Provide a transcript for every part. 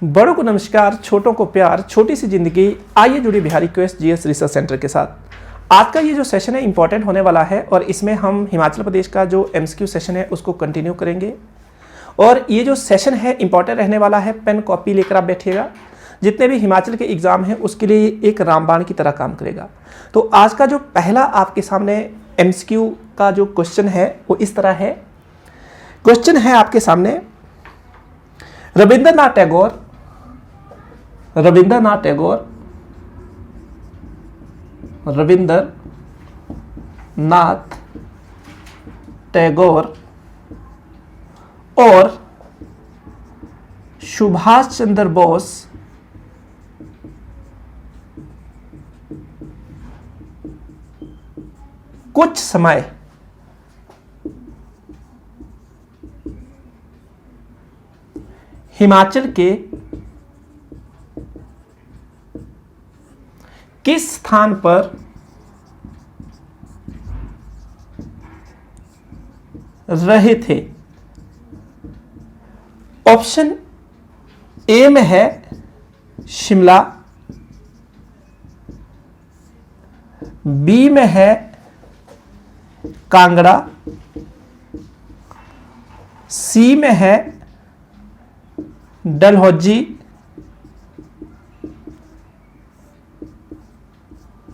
बड़ों को नमस्कार, छोटों को प्यार, छोटी सी जिंदगी। आइए जुड़े Bihari quest GS research centre के साथ। आज का ये जो सेशन है इंपॉर्टेंट होने वाला है और इसमें हम हिमाचल प्रदेश का जो एमसीक्यू सेशन है उसको कंटिन्यू करेंगे। और ये जो सेशन है इंपॉर्टेंट रहने वाला है। पेन कॉपी लेकर आप बैठिएगा। जितने भी हिमाचल के एग्जाम हैं उसके लिए एक रामबाण की तरह काम करेगा। तो आज का जो पहला आपके सामने एमसीक्यू का जो क्वेश्चन है वो इस तरह है। क्वेश्चन है आपके सामने, रविंद्रनाथ टैगोर और सुभाष चंद्र बोस कुछ समय हिमाचल के किस स्थान पर रहे थे? ऑप्शन ए में है शिमला, बी में है कांगड़ा, सी में है डलहौजी,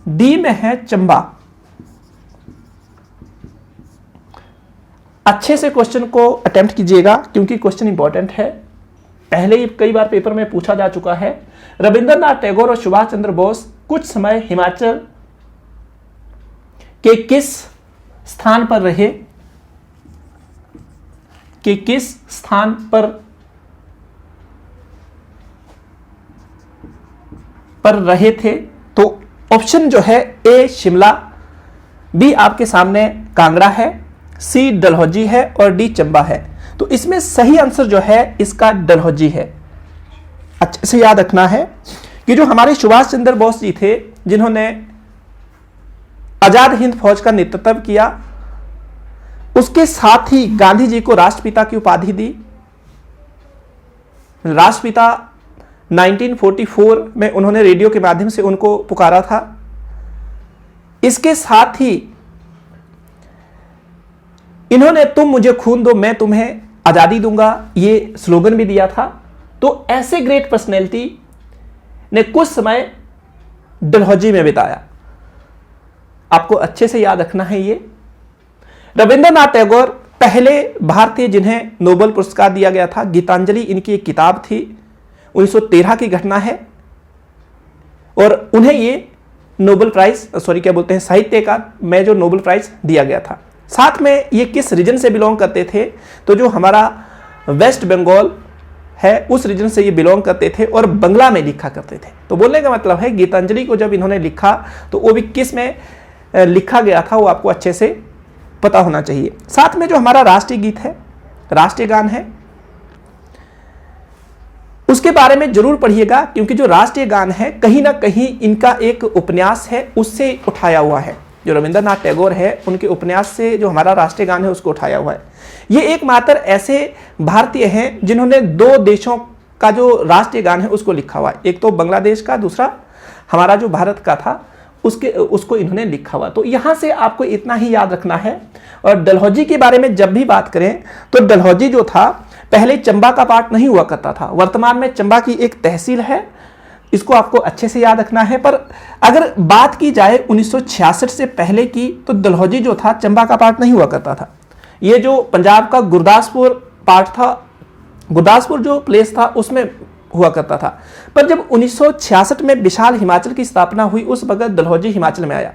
डी में है चंबा। अच्छे से क्वेश्चन को अटेम्प्ट कीजिएगा क्योंकि क्वेश्चन इंपॉर्टेंट है। पहले ही कई बार पेपर में पूछा जा चुका है। रविंद्रनाथ टैगोर और सुभाष चंद्र बोस कुछ समय हिमाचल के किस स्थान पर रहे? पर रहे थे? तो ऑप्शन जो है ए शिमला, बी आपके सामने कांगड़ा है, सी डलहौजी है और डी चंबा है। तो इसमें सही आंसर जो है इसका डलहौजी है। अच्छे से याद रखना है कि जो हमारे सुभाष चंद्र बोस जी थे जिन्होंने आजाद हिंद फौज का नेतृत्व किया, उसके साथ ही गांधी जी को राष्ट्रपिता की उपाधि दी। राष्ट्रपिता 1944 में उन्होंने रेडियो के माध्यम से उनको पुकारा था। इसके साथ ही इन्होंने तुम मुझे खून दो मैं तुम्हें आजादी दूंगा ये स्लोगन भी दिया था। तो ऐसे ग्रेट पर्सनैलिटी ने कुछ समय डलहौजी में बिताया। आपको अच्छे से याद रखना है ये। रविंद्रनाथ टैगोर पहले भारतीय जिन्हें नोबेल पुरस्कार दिया गया था। गीतांजलि इनकी एक किताब थी, 1913 की घटना है और उन्हें ये नोबेल प्राइज साहित्य का में जो नोबेल प्राइज दिया गया था। साथ में ये किस रीजन से बिलोंग करते थे? तो जो हमारा वेस्ट बंगाल है उस रीजन से ये बिलोंग करते थे और बंगला में लिखा करते थे। तो बोलने का मतलब है गीतांजलि को जब इन्होंने लिखा तो वो भी किस में लिखा गया था वो आपको अच्छे से पता होना चाहिए। साथ में जो हमारा राष्ट्रीय गीत है, राष्ट्रीय गान है, उसके बारे में जरूर पढ़िएगा क्योंकि जो राष्ट्रीय गान है कहीं ना कहीं इनका एक उपन्यास है उससे उठाया हुआ है। जो रविंद्रनाथ टैगोर है उनके उपन्यास से जो हमारा राष्ट्रीय गान है उसको उठाया हुआ है। ये एकमात्र ऐसे भारतीय हैं जिन्होंने दो देशों का जो राष्ट्रीय गान है उसको लिखा हुआ है। एक तो बांग्लादेश का, दूसरा हमारा जो भारत का था उसको इन्होंने लिखा हुआ। तो यहां से आपको इतना ही याद रखना है। और डलहौजी के बारे में जब भी बात करें तो डलहौजी जो था पहले चंबा का पार्ट नहीं हुआ करता था। वर्तमान में चंबा की एक तहसील है, इसको आपको अच्छे से याद रखना है। पर अगर बात की जाए 1966 से पहले की तो डलहौजी जो था चंबा का पार्ट नहीं हुआ करता था। ये जो पंजाब का गुरदासपुर पार्ट था, गुरदासपुर जो प्लेस था उसमें हुआ करता था। पर जब 1966 में विशाल हिमाचल की स्थापना हुई उस वक्त डलहौजी हिमाचल में आया।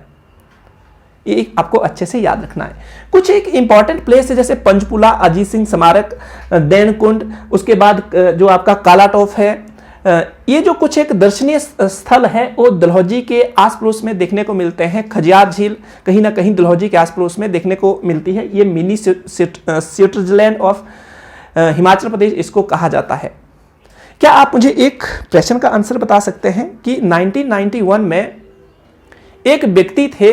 ये आपको अच्छे से याद रखना है। कुछ एक इंपॉर्टेंट प्लेस है जैसे पंचपुला, अजीत सिंह स्मारक, देनकुंड, उसके बाद जो आपका कालाटोफ है। ये जो कुछ एक दर्शनीय स्थल है वो डलहौजी के आस पड़ोस में देखने को मिलते हैं। खजियार झील कहीं ना कहीं डलहौजी के आस पड़ोस में देखने को मिलती है। ये mini Switzerland of Himachal Pradesh इसको कहा जाता है। क्या आप मुझे एक प्रश्न का आंसर बता सकते हैं कि 1991 में एक व्यक्ति थे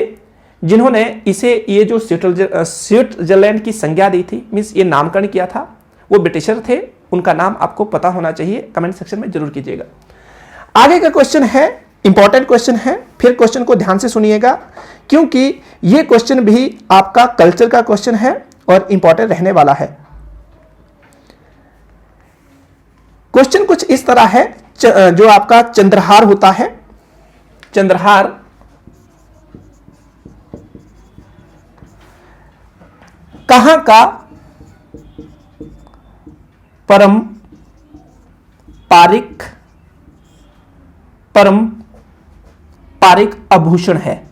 जिन्होंने इसे ये जो स्विट्जरलैंड की संज्ञा दी थी, मीन्स ये नामकरण किया था, वो ब्रिटिशर थे उनका नाम आपको पता होना चाहिए, कमेंट सेक्शन में जरूर कीजिएगा। आगे का क्वेश्चन है, इंपॉर्टेंट क्वेश्चन है, फिर क्वेश्चन को ध्यान से सुनिएगा क्योंकि यह क्वेश्चन भी आपका कल्चर का क्वेश्चन है और इंपॉर्टेंट रहने वाला है। क्वेश्चन कुछ इस तरह है, जो आपका चंद्रहार होता है, चंद्रहार कहां का पारंपरिक आभूषण है?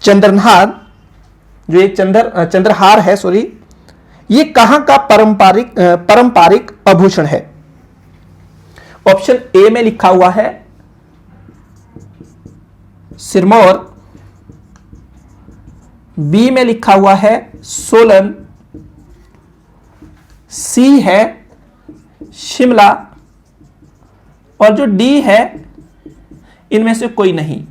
चंद्रहार, जो एक चंद्रहार है, सॉरी, ये कहां का पारंपरिक आभूषण है? ऑप्शन ए में लिखा हुआ है सिरमौर, बी में लिखा हुआ है सोलन, सी है शिमला और जो डी है इनमें से कोई नहीं।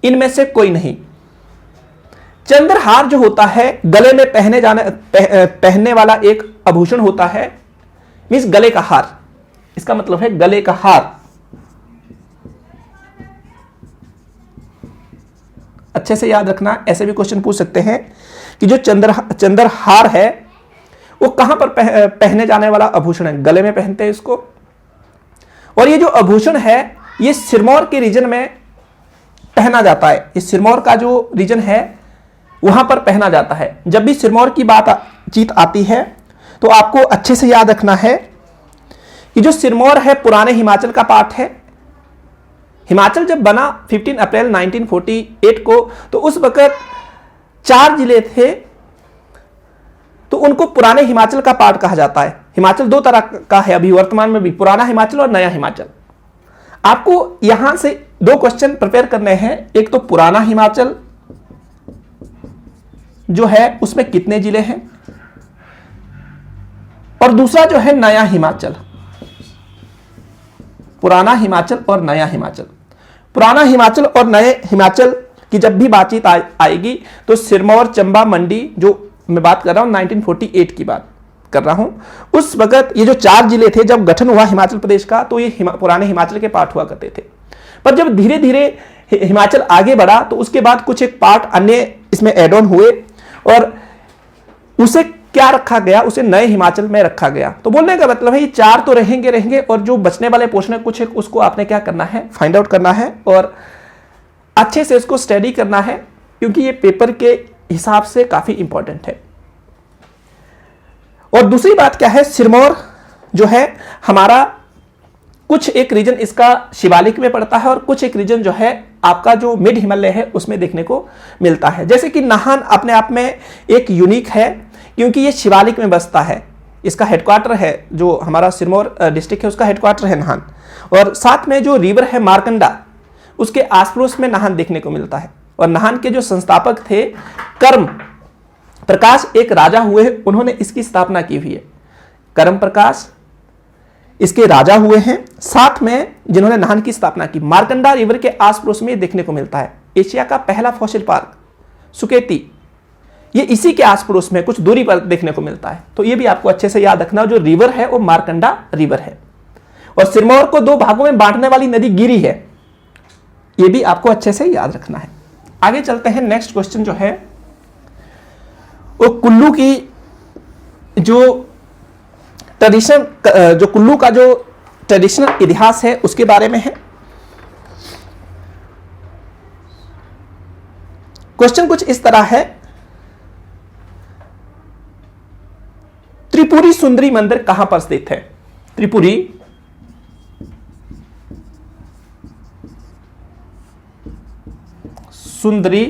इनमें से कोई नहीं। चंद्रहार जो होता है गले में पहनने वाला एक आभूषण होता है, मींस गले का हार, इसका मतलब है गले का हार। अच्छे से याद रखना, ऐसे भी क्वेश्चन पूछ सकते हैं कि जो चंद्रहार है वो कहां पर पहने जाने वाला आभूषण है? गले में पहनते हैं इसको। और ये जो आभूषण है ये सिरमौर के रीजन में पहना जाता है। ये सिरमौर का जो रीजन है वहां पर पहना जाता है। जब भी सिरमौर की बातचीत आती है तो आपको अच्छे से याद रखना है कि जो सिरमौर है पुराने हिमाचल का पार्ट है। हिमाचल जब बना 15 अप्रैल 1948 को, तो उस वक्त 4 जिले थे, तो उनको पुराने हिमाचल का पार्ट कहा जाता है। हिमाचल 2 तरह का है अभी वर्तमान में भी, पुराना हिमाचल और नया हिमाचल। आपको यहां से 2 क्वेश्चन प्रिपेयर करने हैं। एक तो पुराना हिमाचल जो है उसमें कितने जिले हैं, और दूसरा जो है नया हिमाचल, पुराना हिमाचल और नया हिमाचल। पुराना हिमाचल और नए हिमाचल की जब भी बातचीत आएगी तो सिरमौर, चंबा, मंडी, जो मैं बात कर रहा हूं 1948 की बात कर रहा हूं, उस वक्त ये जो 4 जिले थे जब गठन हुआ हिमाचल प्रदेश का, तो ये पुराने हिमाचल के पार्ट हुआ करते थे। पर जब धीरे धीरे हिमाचल आगे बढ़ा तो उसके बाद कुछ एक पार्ट अन्य इसमें एड ऑन हुए और उसे क्या रखा गया, उसे नए हिमाचल में रखा गया। तो बोलने का मतलब है ये 4 तो रहेंगे और जो बचने वाले पोर्शन है कुछ एक, उसको आपने क्या करना है, फाइंड आउट करना है और अच्छे से उसको स्टडी करना है, क्योंकि ये पेपर के हिसाब से काफी इंपॉर्टेंट है। और दूसरी बात क्या है, सिरमौर जो है हमारा कुछ एक रीजन इसका शिवालिक में पड़ता है और कुछ एक रीजन जो है आपका जो मिड हिमालय है उसमें देखने को मिलता है। जैसे कि नाहन अपने आप में एक यूनिक है क्योंकि ये शिवालिक में बसता है। इसका हेडक्वार्टर है, जो हमारा सिरमौर डिस्ट्रिक्ट है उसका हेडक्वार्टर है नाहन, और साथ में जो रिवर है मारकंडा उसके आस पड़ोस में नाहन देखने को मिलता है। और नाहन के जो संस्थापक थे कर्म प्रकाश एक राजा हुए, उन्होंने इसकी स्थापना की हुई है। कर्म प्रकाश इसके राजा हुए हैं, साथ में जिन्होंने नाहन की स्थापना की। मारकंडा रिवर के आस पड़ोस में देखने को मिलता है। एशिया का पहला फॉसिल पार्क सुकेती, ये इसी के आस पड़ोस में कुछ दूरी पर देखने को मिलता है। तो ये भी आपको अच्छे से याद रखना, जो रिवर है वो मारकंडा रिवर है। और सिरमौर को 2 भागों में बांटने वाली नदी गिरी है, ये भी आपको अच्छे से याद रखना है। आगे चलते हैं, नेक्स्ट क्वेश्चन जो है वो कुल्लू की जो ट्रेडिशन, जो कुल्लू का जो ट्रेडिशनल इतिहास है उसके बारे में है। क्वेश्चन कुछ इस तरह है, त्रिपुरी सुंदरी मंदिर कहां पर स्थित है? त्रिपुरी सुंदरी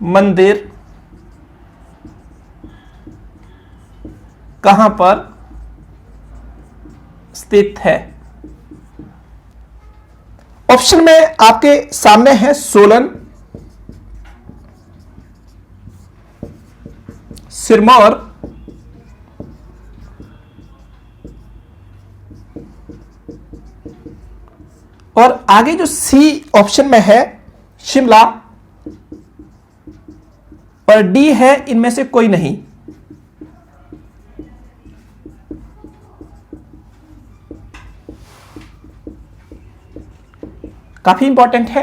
मंदिर कहां पर स्थित है? ऑप्शन में आपके सामने है सोलन, सिरमौर, और आगे जो सी ऑप्शन में है शिमला और डी है इनमें से कोई नहीं। काफी इंपॉर्टेंट है।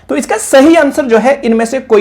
तो इसका सही आंसर जो है इनमें से कोई